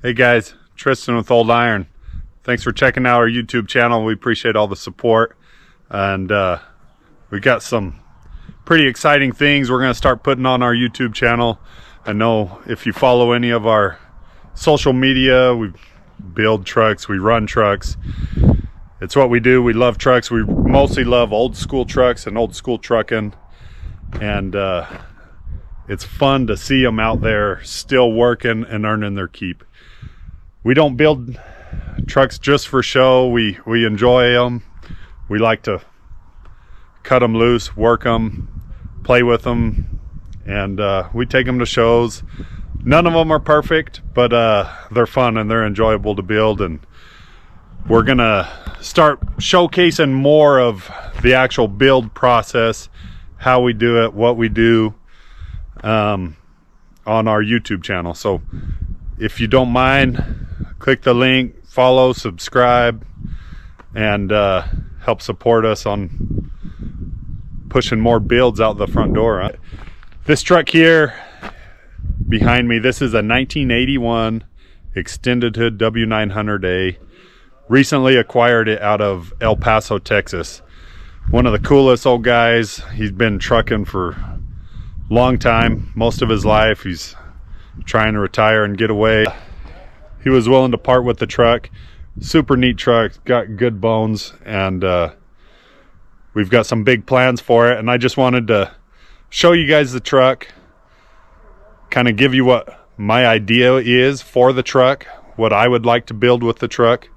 Hey guys, Tristan with Old Iron. Thanks for checking out our YouTube channel. We appreciate all the support, and we got some pretty exciting things we're going to start putting on our YouTube channel. I know if you follow any of our social media, we build trucks, we run trucks. It's what we do. We love trucks. We mostly love old school trucks and old school trucking, and it's fun to see them out there still working and earning their keep. We don't build trucks just for show. We enjoy them. We like to cut them loose, work them, play with them, and we take them to shows. None of them are perfect, but they're fun and they're enjoyable to build, and we're gonna start showcasing more of the actual build process, how we do it, what we do on our YouTube channel. So if you don't mind, click the link, follow, subscribe, and help support us on pushing more builds out the front door. This truck here behind me, this is a 1981 extended hood W900A. Recently acquired it out of El Paso, Texas. One of the coolest old guys. He's been trucking for a long time, most of his life. He's trying to retire and get away. He was willing to part with the truck. Super neat truck, got good bones, and we've got some big plans for it. And I just wanted to show you guys the truck, kind of give you what my idea is for the truck, what I would like to build with the truck.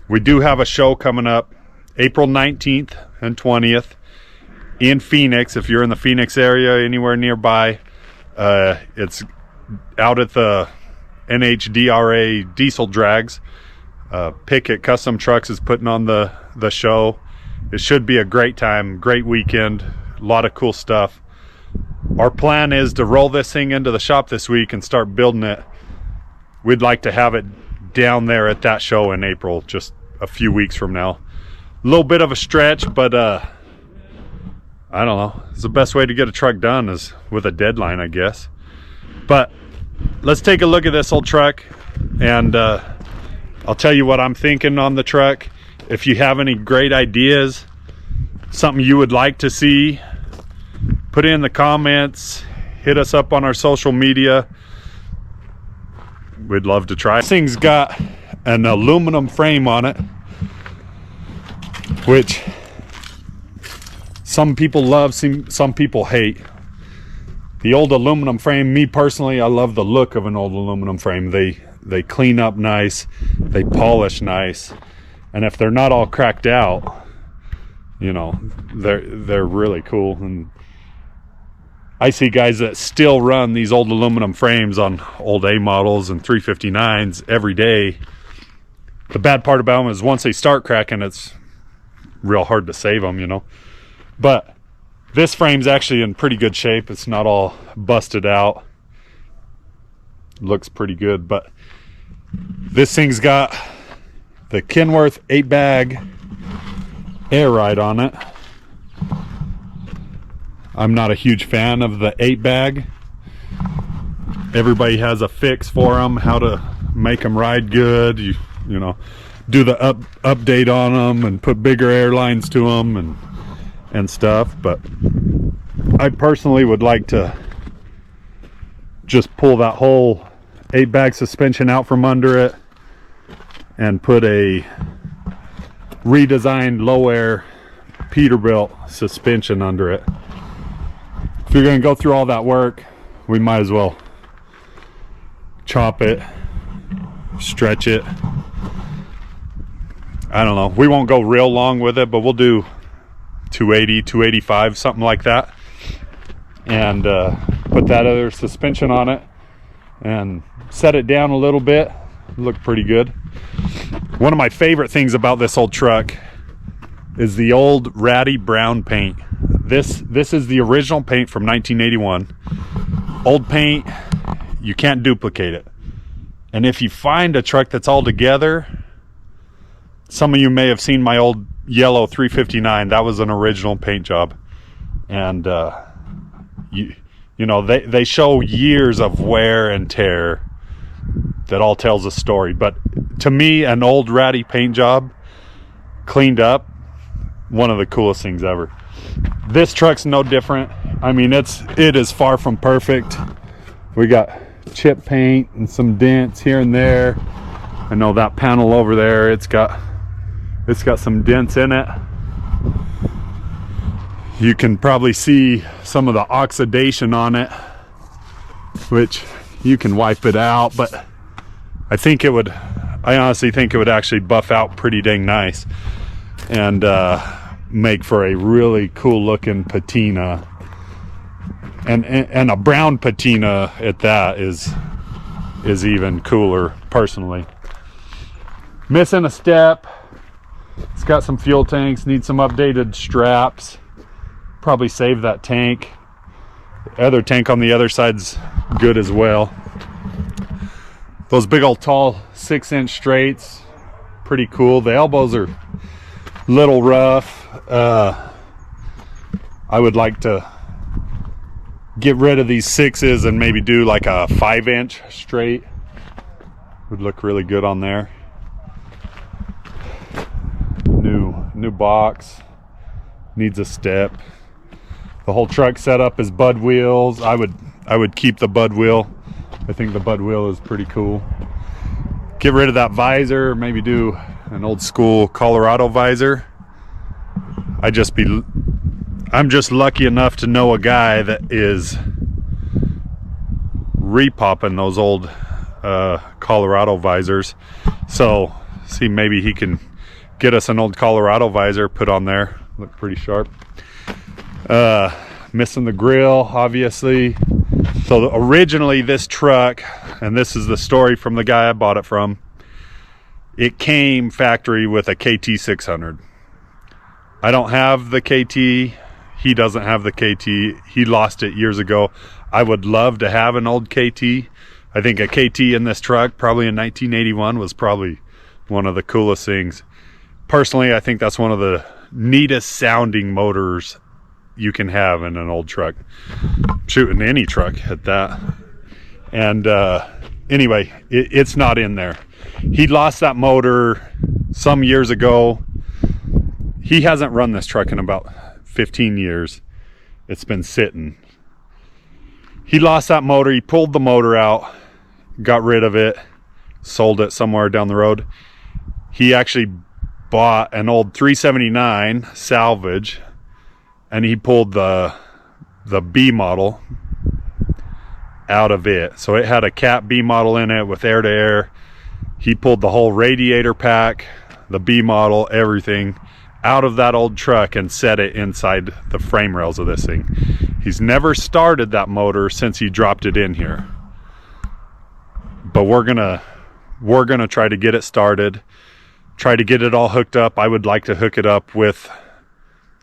We do have a show coming up April 19th and 20th in Phoenix. If you're in the Phoenix area, anywhere nearby, it's out at the NHDRA diesel drags. Pickett Custom Trucks is putting on the show. It should be a great time, great weekend, a lot of cool stuff. Our plan is to roll this thing into the shop this week and start building it. We'd like to have it down there at that show in April, just a few weeks from now. A little bit of a stretch, but I don't know. It's the best way to get a truck done is with a deadline, I guess. But let's take a look at this old truck, and I'll tell you what I'm thinking on the truck. If you have any great ideas, something you would like to see, put it in the comments, hit us up on our social media. We'd love to try. This thing's got an aluminum frame on it, which some people love, some people hate. The old aluminum frame, me personally, I love the look of an old aluminum frame. They clean up nice, they polish nice, and if they're not all cracked out, you know, they're really cool. And I see guys that still run these old aluminum frames on old A models and 359s every day. The bad part about them is once they start cracking, it's real hard to save them, you know. But this frame's actually in pretty good shape. It's not all busted out. Looks pretty good, but this thing's got the Kenworth 8-bag air ride on it. I'm not a huge fan of the 8-bag. Everybody has a fix for them, how to make them ride good. You know, do the update on them and put bigger air lines to them and stuff. But I personally would like to just pull that whole 8-bag suspension out from under it and put a redesigned low air Peterbilt suspension under it. If you're going to go through all that work, we might as well chop it, stretch it. I don't know. We won't go real long with it, but we'll do 280, 285, something like that. And put that other suspension on it and set it down a little bit. Look pretty good. One of my favorite things about this old truck is the old Ratty brown paint. This is the original paint from 1981. Old paint, you can't duplicate it. And if you find a truck that's all together, some of you may have seen my old yellow 359. That was an original paint job. And you know, they show years of wear and tear. that all tells a story. But to me, an old Ratty paint job cleaned up, one of the coolest things ever. This truck's no different. I mean, it is far from perfect. We got chip paint and some dents here and there. I know that panel over there, it's got some dents in it. You can probably see some of the oxidation on it, which you can wipe it out, but I honestly think it would actually buff out pretty dang nice and make for a really cool looking patina, and a brown patina at that is even cooler personally. Missing a step. It's got some fuel tanks, needs some updated straps. Probably save that tank. The other tank on the other side's good as well. Those big old tall 6-inch straights, pretty cool. The elbows are a little rough. I would like to get rid of these 6s and maybe do like a 5-inch straight. Would look really good on there. New box, needs a step. The whole truck setup is Bud wheels. I would keep the Bud wheel. I think the Bud wheel is pretty cool. Get rid of that visor, maybe do an old school Colorado visor. I'm just lucky enough to know a guy that is repopping those old Colorado visors. So see, maybe he can get us an old Colorado visor put on there. Look pretty sharp. Missing the grill, obviously. So originally this truck, and this is the story from the guy I bought it from, it came factory with a KT600. I don't have the KT. He doesn't have the KT. He lost it years ago. I would love to have an old KT. I think a KT in this truck, probably in 1981, was probably one of the coolest things. Personally, I think that's one of the neatest sounding motors you can have in an old truck. Shoot, in any truck at that. And anyway, it's not in there. He lost that motor some years ago. He hasn't run this truck in about 15 years. It's been sitting. He lost that motor. He pulled the motor out, got rid of it, sold it somewhere down the road. He actually bought an old 379 salvage, and he pulled the B model out of it. So it had a Cat B model in it with air to air. He pulled the whole radiator pack, the B model, everything out of that old truck and set it inside the frame rails of this thing. He's never started that motor since he dropped it in here, but we're gonna try to get it started, try to get it all hooked up. I would like to hook it up with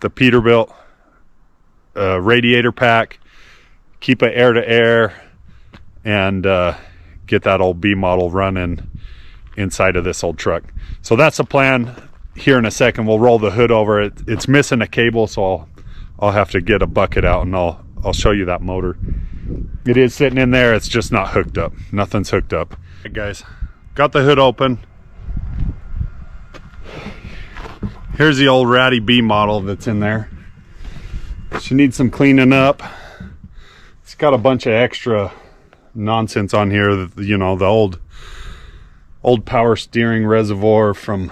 the Peterbilt radiator pack, keep it air to air, and get that old B model running inside of this old truck. So that's the plan. Here in a second we'll roll the hood over it. It's missing a cable, so I'll have to get a bucket out and I'll show you that motor. It is sitting in there, it's just not hooked up. Nothing's hooked up. Hey guys, got the hood open. Here's the old Ratty B model that's in there. She needs some cleaning up. It's got a bunch of extra nonsense on here. You know, the old power steering reservoir from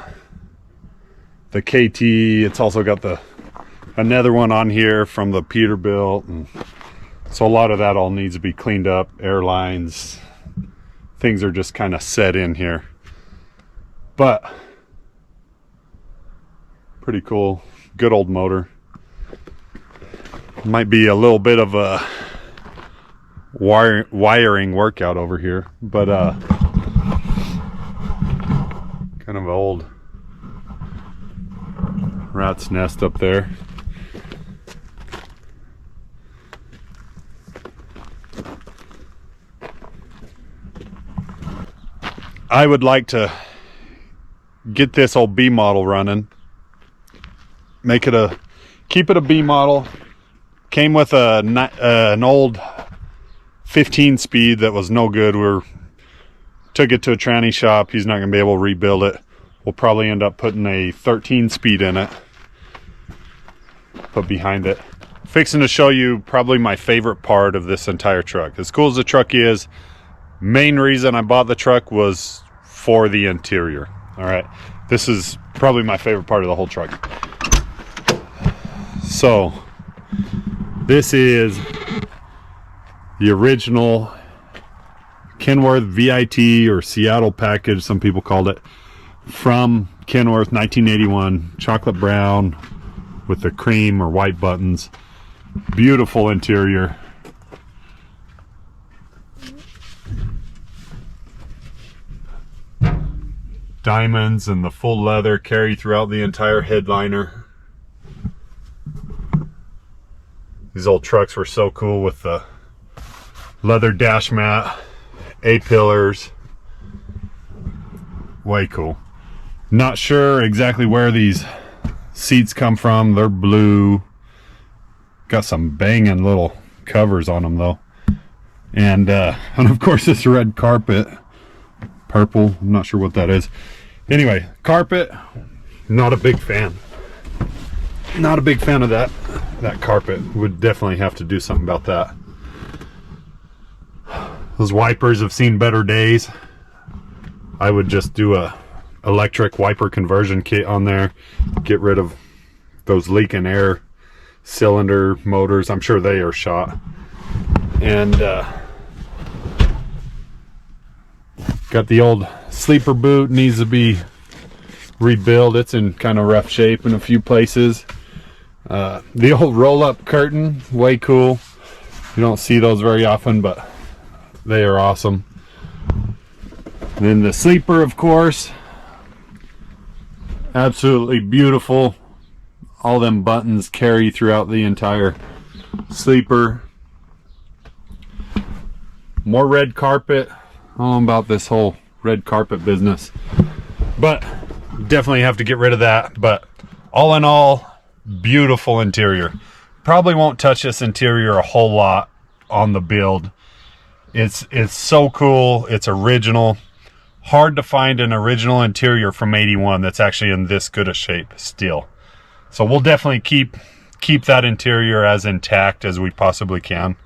the KT. It's also got another one on here from the Peterbilt, and so a lot of that all needs to be cleaned up. Airlines, things are just kind of set in here, but pretty cool. Good old motor. Might be a little bit of a wiring workout over here, but kind of old rat's nest up there. I would like to get this old B model running, keep it a B model. Came with an old 15 speed that was no good. Took it to a tranny shop. He's not going to be able to rebuild it. We'll probably end up putting a 13 speed in it. Put behind it. Fixing to show you probably my favorite part of this entire truck. As cool as the truck is, main reason I bought the truck was for the interior. All right. This is probably my favorite part of the whole truck. So, this is the original Kenworth VIT or Seattle package, some people called it, from Kenworth 1981, chocolate brown with the cream or white buttons. Beautiful interior. Diamonds and the full leather carry throughout the entire headliner. These old trucks were so cool with the leather dash mat, A-pillars. Way cool. Not sure exactly where these seats come from. They're blue. Got some banging little covers on them though. And of course this red carpet. Purple, I'm not sure what that is. Anyway, carpet, not a big fan. Not a big fan of that carpet. Would definitely have to do something about that. Those wipers have seen better days. I would just do a electric wiper conversion kit on there. Get rid of those leaking air cylinder motors. I'm sure they are shot. And got the old sleeper boot, needs to be rebuilt. It's in kind of rough shape in a few places. The old roll-up curtain, way cool. You don't see those very often, but they are awesome. And then the sleeper, of course, absolutely beautiful. All them buttons carry throughout the entire sleeper. More red carpet. I don't know about this whole red carpet business, but definitely have to get rid of that. But all in all, beautiful interior. Probably won't touch this interior a whole lot on the build. It's so cool. It's original. Hard to find an original interior from 81 that's actually in this good a shape still. So we'll definitely keep that interior as intact as we possibly can.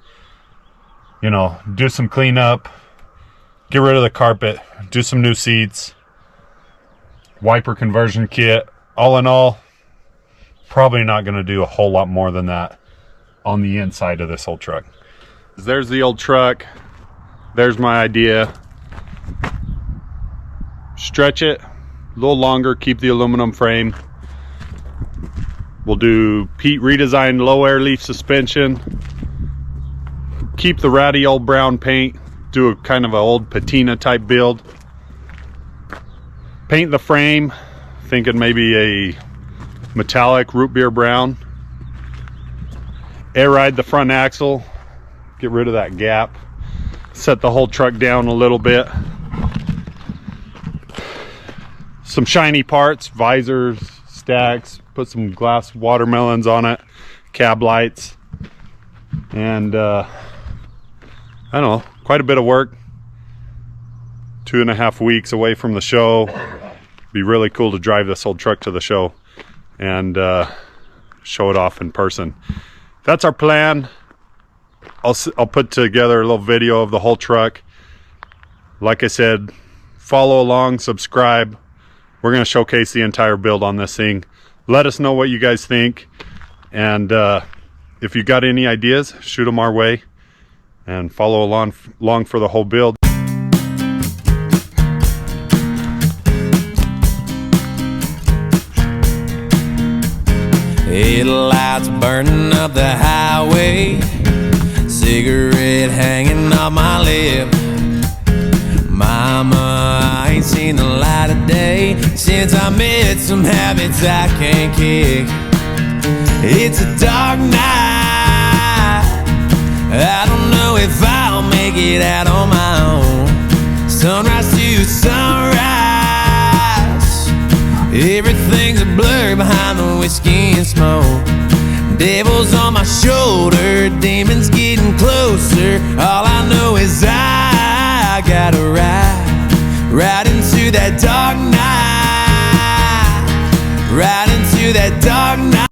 You know, do some cleanup. Get rid of the carpet, do some new seats, wiper conversion kit. All in all, probably not going to do a whole lot more than that on the inside of this old truck. There's the old truck. There's my idea. Stretch it a little longer, keep the aluminum frame. We'll do Pete redesigned low air leaf suspension. Keep the ratty old brown paint. Do a kind of an old patina type build. Paint the frame, thinking maybe a metallic root beer brown. Air ride the front axle, get rid of that gap. Set the whole truck down a little bit. Some shiny parts, visors, stacks, put some glass watermelons on it, cab lights, and I don't know, quite a bit of work. 2.5 weeks away from the show. Be really cool to drive this old truck to the show and show it off in person. That's our plan. I'll put together a little video of the whole truck. Like I said, follow along, subscribe. We're going to showcase the entire build on this thing. Let us know what you guys think, and if you got any ideas, shoot them our way. And follow along for the whole build. Headlights burning up the highway, cigarette hanging off my lip. Mama, I ain't seen the light of day since I met some habits I can't kick. It's a dark night, I don't know if I'll make it out on my own. Sunrise to sunrise, everything's a blur behind the whiskey and smoke. Devil's on my shoulder, demons getting closer. All I know is I gotta ride right into that dark night, right into that dark night.